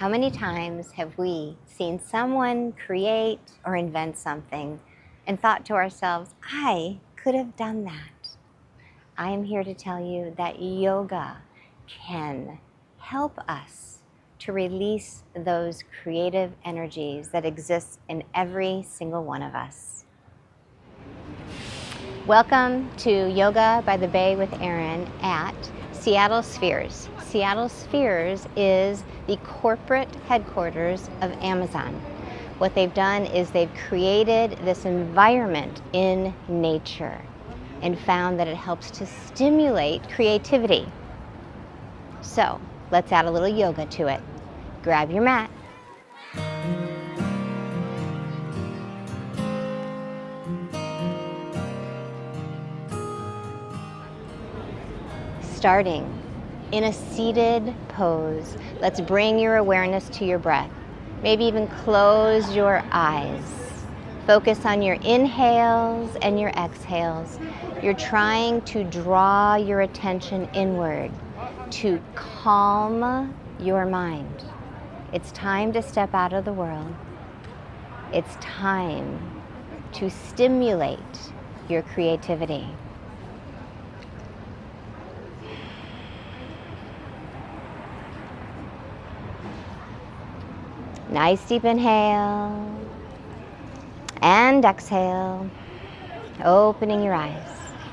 How many times have we seen someone create or invent something and thought to ourselves, I could have done that? I am here to tell you that yoga can help us to release those creative energies that exist in every single one of us. Welcome to Yoga by the Bay with Erin at Seattle Spheres. Seattle Spheres is the corporate headquarters of Amazon. What they've done is they've created this environment in nature and found that it helps to stimulate creativity. So let's add a little yoga to it. Grab your mat. Starting in a seated pose, let's bring your awareness to your breath. Maybe even close your eyes. Focus on your inhales and your exhales. You're trying to draw your attention inward to calm your mind. It's time to step out of the world. It's time to stimulate your creativity. Nice deep inhale and exhale, opening your eyes.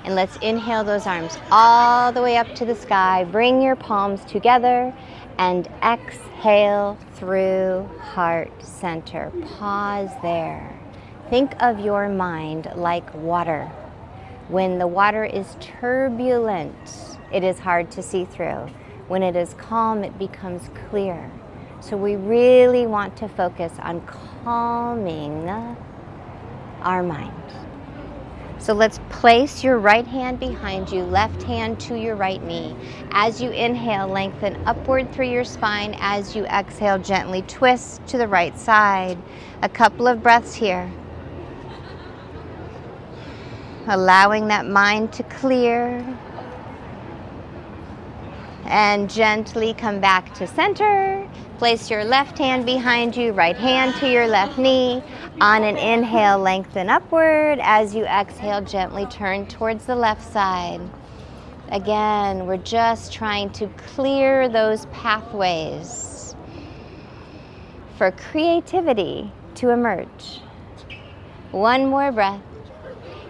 And let's inhale those arms all the way up to the sky. Bring your palms together and exhale through heart center. Pause there. Think of your mind like water. When the water is turbulent, it is hard to see through. When it is calm, it becomes clear. So we really want to focus on calming our mind. So let's place your right hand behind you, left hand to your right knee. As you inhale, lengthen upward through your spine. As you exhale, gently twist to the right side. A couple of breaths here. Allowing that mind to clear. And gently come back to center. Place your left hand behind you, right hand to your left knee. On an inhale, lengthen upward. As you exhale, gently turn towards the left side. Again, we're just trying to clear those pathways for creativity to emerge. One more breath.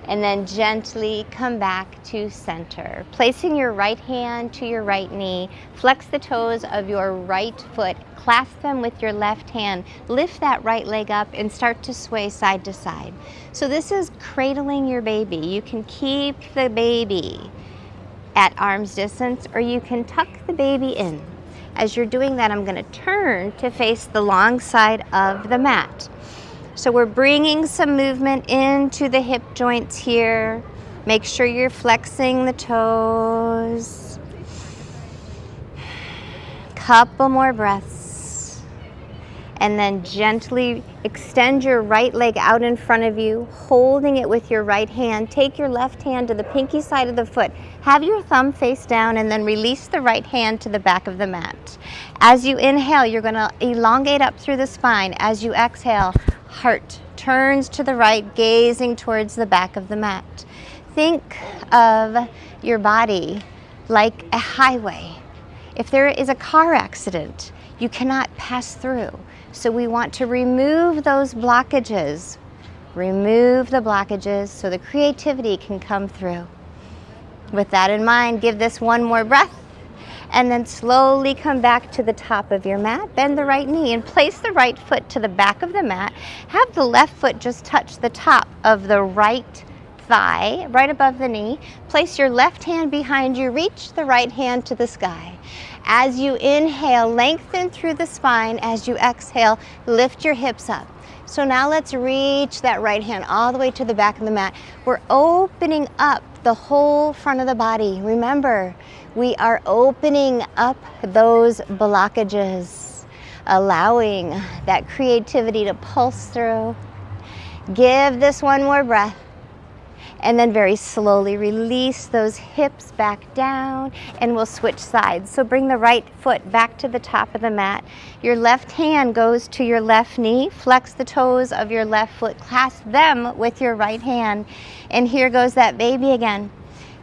And then gently come back to center. Placing your right hand to your right knee, flex the toes of your right foot, clasp them with your left hand, lift that right leg up and start to sway side to side. So this is cradling your baby. You can keep the baby at arm's distance or you can tuck the baby in. As you're doing that, I'm going to turn to face the long side of the mat. So we're bringing some movement into the hip joints here. Make sure you're flexing the toes. Couple more breaths. And then gently extend your right leg out in front of you, holding it with your right hand. Take your left hand to the pinky side of the foot. Have your thumb face down and then release the right hand to the back of the mat. As you inhale, you're going to elongate up through the spine. As you exhale, heart turns to the right, gazing towards the back of the mat. Think of your body like a highway. If there is a car accident, you cannot pass through. So we want to remove those blockages. Remove the blockages so the creativity can come through. With that in mind, give this one more breath. And then slowly come back to the top of your mat. Bend the right knee and place the right foot to the back of the mat. Have the left foot just touch the top of the right thigh, right above the knee. Place your left hand behind you. Reach the right hand to the sky. As you inhale, lengthen through the spine. As you exhale, lift your hips up. So now let's reach that right hand all the way to the back of the mat. We're opening up the whole front of the body. Remember, we are opening up those blockages, allowing that creativity to pulse through. Give this one more breath. And then very slowly release those hips back down, and we'll switch sides. So bring the right foot back to the top of the mat. Your left hand goes to your left knee. Flex the toes of your left foot. Clasp them with your right hand. And here goes that baby again.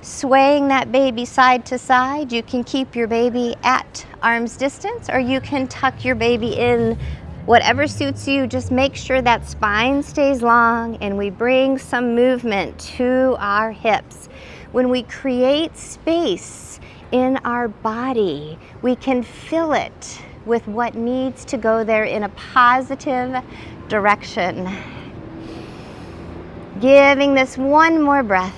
Swaying that baby side to side. You can keep your baby at arm's distance, or you can tuck your baby in. Whatever suits you, just make sure that spine stays long and we bring some movement to our hips. When we create space in our body, we can fill it with what needs to go there in a positive direction. Giving this one more breath.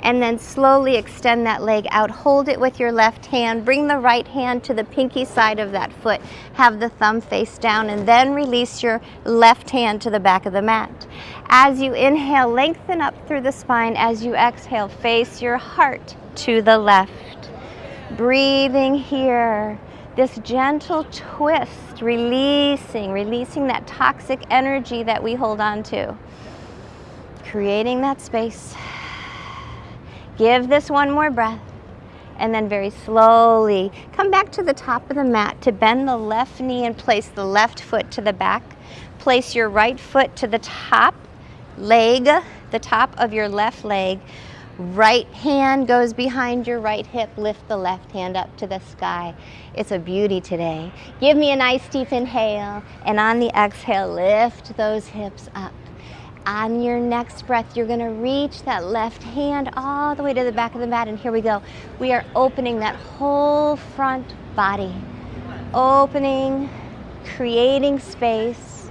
And then slowly extend that leg out. Hold it with your left hand. Bring the right hand to the pinky side of that foot. Have the thumb face down, and then release your left hand to the back of the mat. As you inhale, lengthen up through the spine. As you exhale, face your heart to the left. Breathing here. This gentle twist, releasing that toxic energy that we hold on to. Creating that space. Give this one more breath, and then very slowly come back to the top of the mat to bend the left knee and place the left foot to the back. Place your right foot to the top leg, the top of your left leg. Right hand goes behind your right hip. Lift the left hand up to the sky. It's a beauty today. Give me a nice deep inhale, and on the exhale, lift those hips up. On your next breath, you're going to reach that left hand all the way to the back of the mat, and here we go. We are opening that whole front body. Opening, creating space,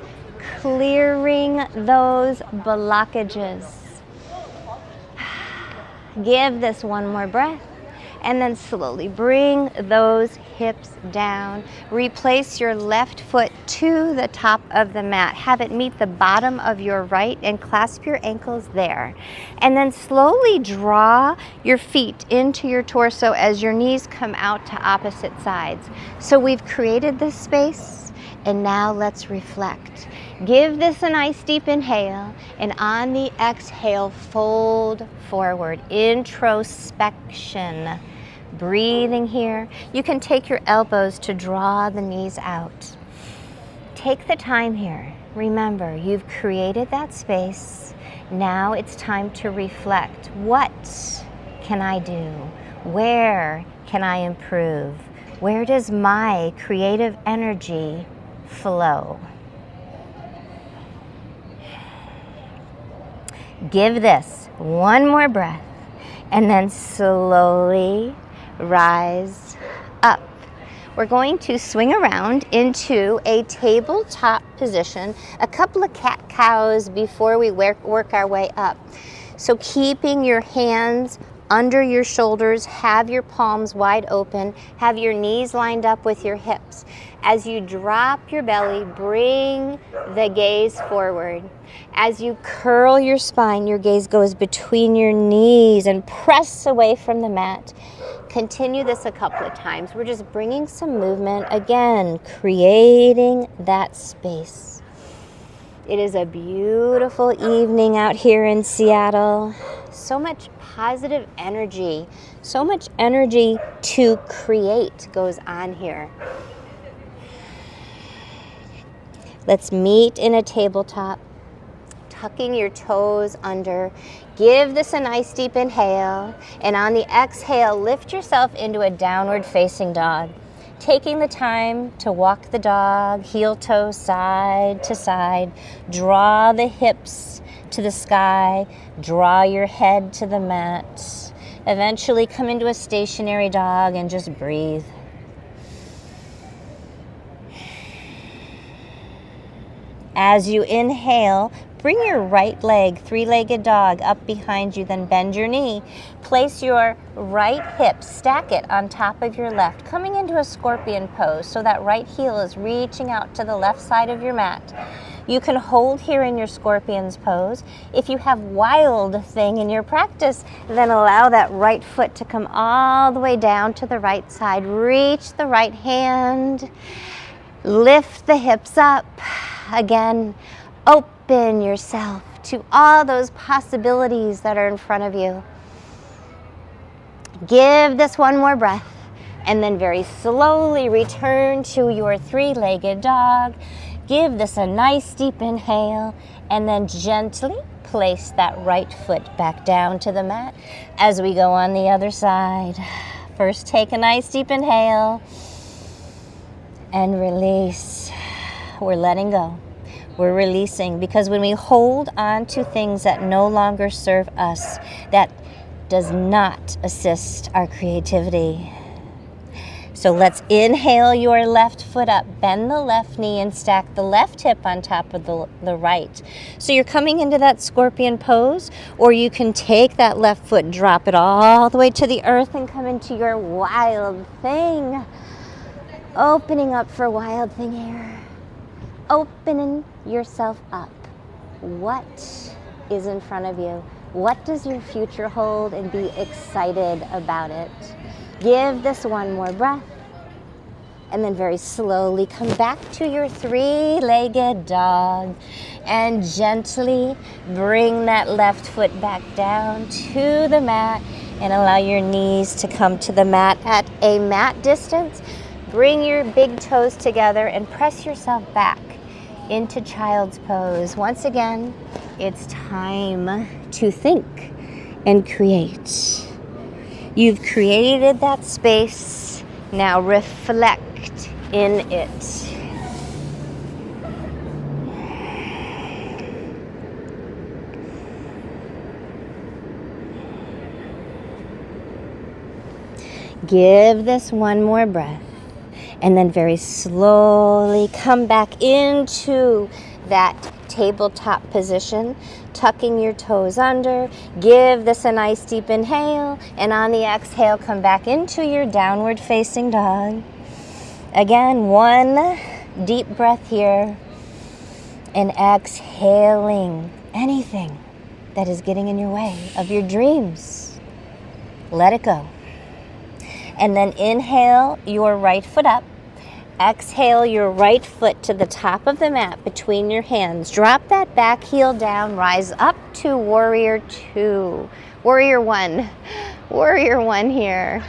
clearing those blockages. Give this one more breath, and then slowly bring those hips down. Replace your left foot to the top of the mat. Have it meet the bottom of your right and clasp your ankles there. And then slowly draw your feet into your torso as your knees come out to opposite sides. So we've created this space, and now let's reflect. Give this a nice deep inhale, and on the exhale, fold forward. Introspection. Breathing here. You can take your elbows to draw the knees out. Take the time here. Remember, you've created that space. Now it's time to reflect. What can I do? Where can I improve? Where does my creative energy flow? Give this one more breath, and then slowly rise up. We're going to swing around into a tabletop position, a couple of cat-cows before we work our way up. So keeping your hands under your shoulders, have your palms wide open, have your knees lined up with your hips. As you drop your belly, bring the gaze forward. As you curl your spine, your gaze goes between your knees and press away from the mat. Continue this a couple of times. We're just bringing some movement. Again, creating that space. It is a beautiful evening out here in Seattle. So much positive energy, so much energy to create goes on here. Let's meet in a tabletop, tucking your toes under. Give this a nice deep inhale, and on the exhale, lift yourself into a downward facing dog. Taking the time to walk the dog, heel toe side to side, draw the hips to the sky, draw your head to the mat. Eventually come into a stationary dog and just breathe. As you inhale, bring your right leg, three-legged dog, up behind you, then bend your knee. Place your right hip, stack it on top of your left, coming into a scorpion pose so that right heel is reaching out to the left side of your mat. You can hold here in your scorpion's pose. If you have wild thing in your practice, then allow that right foot to come all the way down to the right side. Reach the right hand, lift the hips up. Again, open yourself to all those possibilities that are in front of you. Give this one more breath, and then very slowly return to your three-legged dog. Give this a nice deep inhale, and then gently place that right foot back down to the mat as we go on the other side. First, take a nice deep inhale and release. We're letting go. We're releasing, because when we hold on to things that no longer serve us, that does not assist our creativity. So let's inhale your left foot up, bend the left knee and stack the left hip on top of the right. So you're coming into that scorpion pose, or you can take that left foot, drop it all the way to the earth and come into your wild thing. Opening up for wild thing here. Opening yourself up. What is in front of you? What does your future hold? And be excited about it. Give this one more breath, and then very slowly come back to your three-legged dog and gently bring that left foot back down to the mat and allow your knees to come to the mat at a mat distance. Bring your big toes together and press yourself back into child's pose. Once again, it's time to think and create. You've created that space. Now reflect in it. Give this one more breath, and then very slowly come back into that tabletop position, tucking your toes under. Give this a nice deep inhale, and on the exhale, come back into your downward facing dog. Again, one deep breath here, and exhaling anything that is getting in your way of your dreams. Let it go. And then inhale your right foot up. Exhale your right foot to the top of the mat between your hands. Drop that back heel down. Rise up to warrior two. Warrior one. Warrior one here.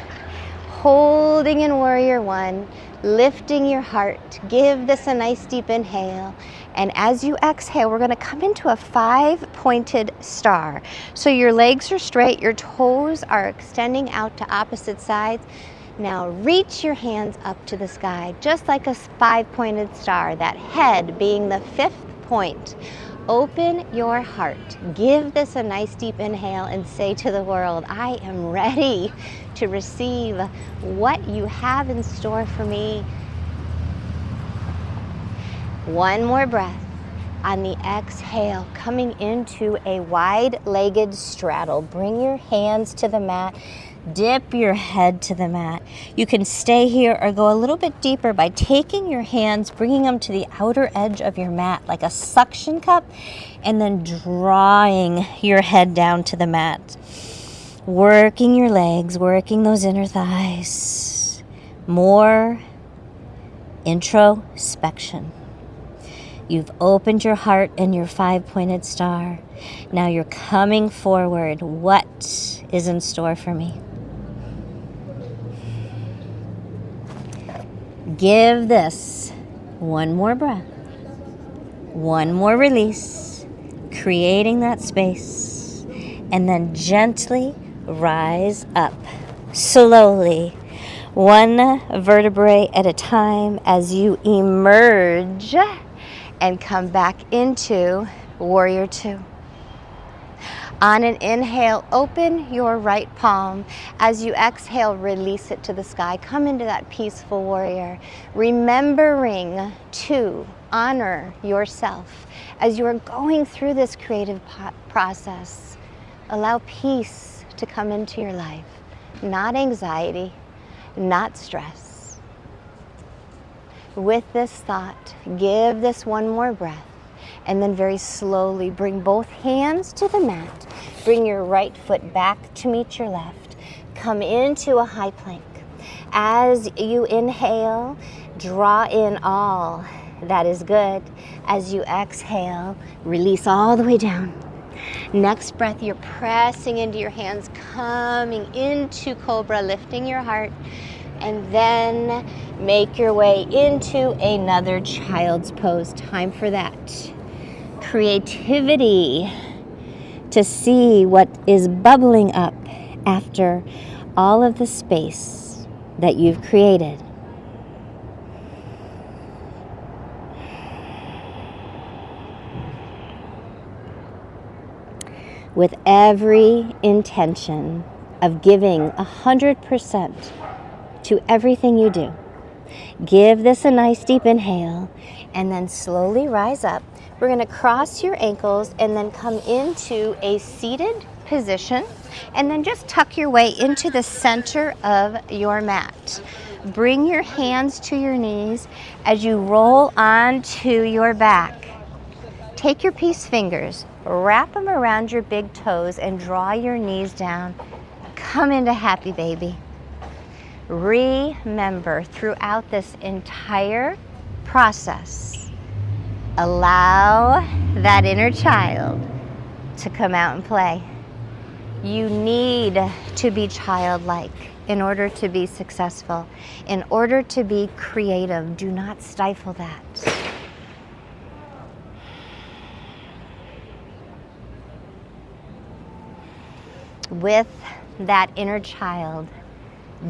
Holding in warrior one. Lifting your heart. Give this a nice deep inhale. And as you exhale, we're going to come into a 5-pointed star. So your legs are straight. Your toes are extending out to opposite sides. Now reach your hands up to the sky, just like a 5-pointed star, that head being the 5th point. Open your heart. Give this a nice deep inhale and say to the world, I am ready to receive what you have in store for me. One more breath. On the exhale, coming into a wide-legged straddle. Bring your hands to the mat. Dip your head to the mat. You can stay here or go a little bit deeper by taking your hands, bringing them to the outer edge of your mat like a suction cup, and then drawing your head down to the mat. Working your legs, working those inner thighs. More introspection. You've opened your heart and your 5-pointed star. Now you're coming forward. What is in store for me? Give this one more breath, one more release, creating that space, and then gently rise up, slowly, one vertebrae at a time as you emerge and come back into warrior two. On an inhale, open your right palm. As you exhale, release it to the sky. Come into that peaceful warrior, remembering to honor yourself as you are going through this creative process. Allow peace to come into your life, not anxiety, not stress. With this thought, give this one more breath. And then very slowly bring both hands to the mat. Bring your right foot back to meet your left. Come into a high plank. As you inhale, draw in all that is good. As you exhale, release all the way down. Next breath, you're pressing into your hands, coming into Cobra, lifting your heart, and then make your way into another child's pose. Time for that creativity to see what is bubbling up after all of the space that you've created. With every intention of giving 100% to everything you do. Give this a nice deep inhale and then slowly rise up. We're going to cross your ankles and then come into a seated position and then just tuck your way into the center of your mat. Bring your hands to your knees as you roll onto your back. Take your peace fingers, wrap them around your big toes and draw your knees down. Come into happy baby. Remember, throughout this entire process, allow that inner child to come out and play. You need to be childlike in order to be successful, in order to be creative. Do not stifle that. With that inner child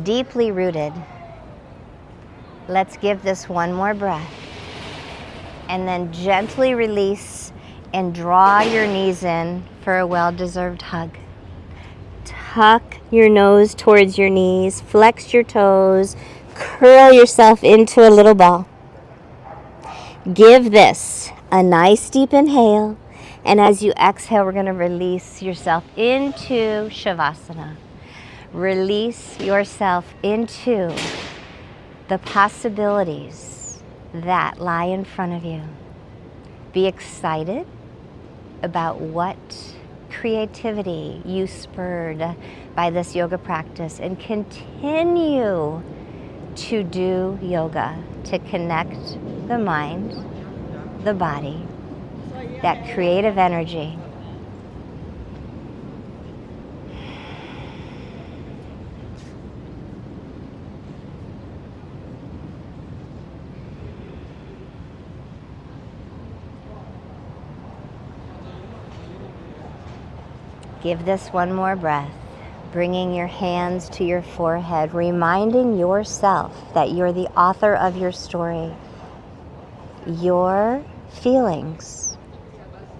deeply rooted, let's give this one more breath and then gently release and draw your knees in for a well-deserved hug. Tuck your nose towards your knees, flex your toes, curl yourself into a little ball. Give this a nice deep inhale, and as you exhale, we're going to release yourself into Shavasana. Release yourself into the possibilities that lie in front of you. Be excited about what creativity you spurred by this yoga practice and continue to do yoga to connect the mind, the body, that creative energy. Give this one more breath, bringing your hands to your forehead, reminding yourself that you're the author of your story. Your feelings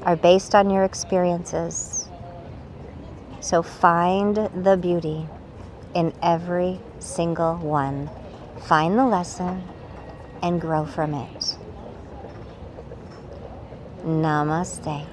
are based on your experiences. So find the beauty in every single one. Find the lesson and grow from it. Namaste.